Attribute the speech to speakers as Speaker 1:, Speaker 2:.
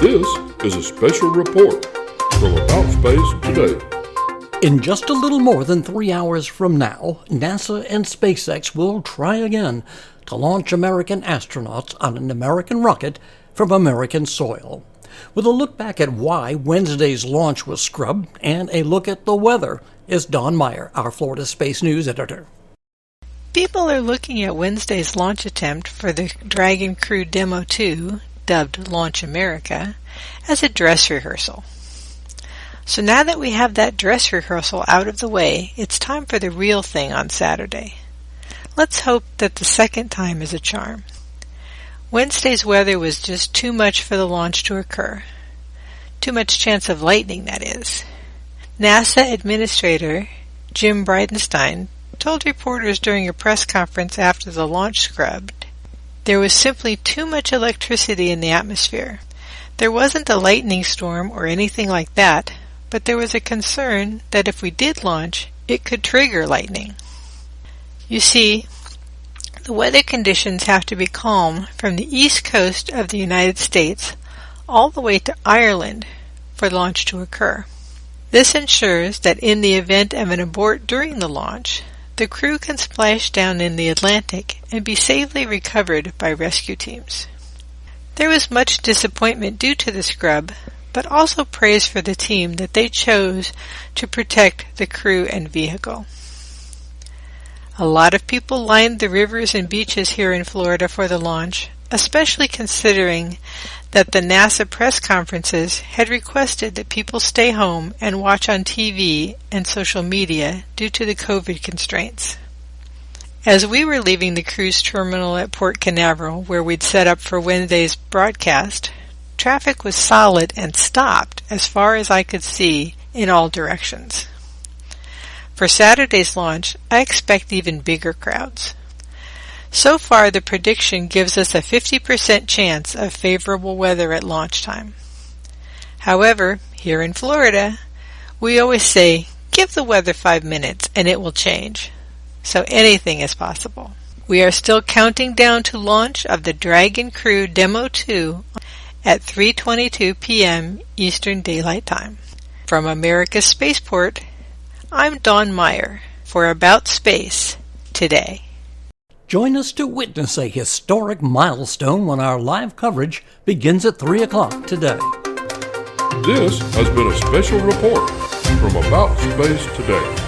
Speaker 1: This is a special report from About Space Today.
Speaker 2: In just a little more than 3 hours from now, NASA and SpaceX will try again to launch American astronauts on an American rocket from American soil. With a look back at why Wednesday's launch was scrubbed and a look at the weather is Don Meyer, our Florida Space News editor.
Speaker 3: People are looking at Wednesday's launch attempt for the Dragon Crew Demo 2, dubbed Launch America, as a dress rehearsal. So now that we have that dress rehearsal out of the way, it's time for the real thing on Saturday. Let's hope that the second time is a charm. Wednesday's weather was just too much for the launch to occur. Too much chance of lightning, that is. NASA Administrator Jim Bridenstine told reporters during a press conference after the launch scrubbed, there was simply too much electricity in the atmosphere. There wasn't a lightning storm or anything like that, but there was a concern that if we did launch, it could trigger lightning. You see, the weather conditions have to be calm from the east coast of the United States all the way to Ireland for launch to occur. This ensures that in the event of an abort during the launch, the crew can splash down in the Atlantic and be safely recovered by rescue teams. There was much disappointment due to the scrub, but also praise for the team that they chose to protect the crew and vehicle. A lot of people lined the rivers and beaches here in Florida for the launch, especially considering that the NASA press conferences had requested that people stay home and watch on TV and social media due to the COVID constraints. As we were leaving the cruise terminal at Port Canaveral, where we'd set up for Wednesday's broadcast, traffic was solid and stopped as far as I could see in all directions. For Saturday's launch, I expect even bigger crowds. So far, the prediction gives us a 50% chance of favorable weather at launch time. However, here in Florida, we always say, give the weather 5 minutes and it will change. So anything is possible. We are still counting down to launch of the Dragon Crew Demo 2 at 3:22 p.m. Eastern Daylight Time. From America's Spaceport, I'm Don Meyer for About Space Today.
Speaker 2: Join us to witness a historic milestone when our live coverage begins at 3 o'clock today.
Speaker 1: This has been a special report from About Space Today.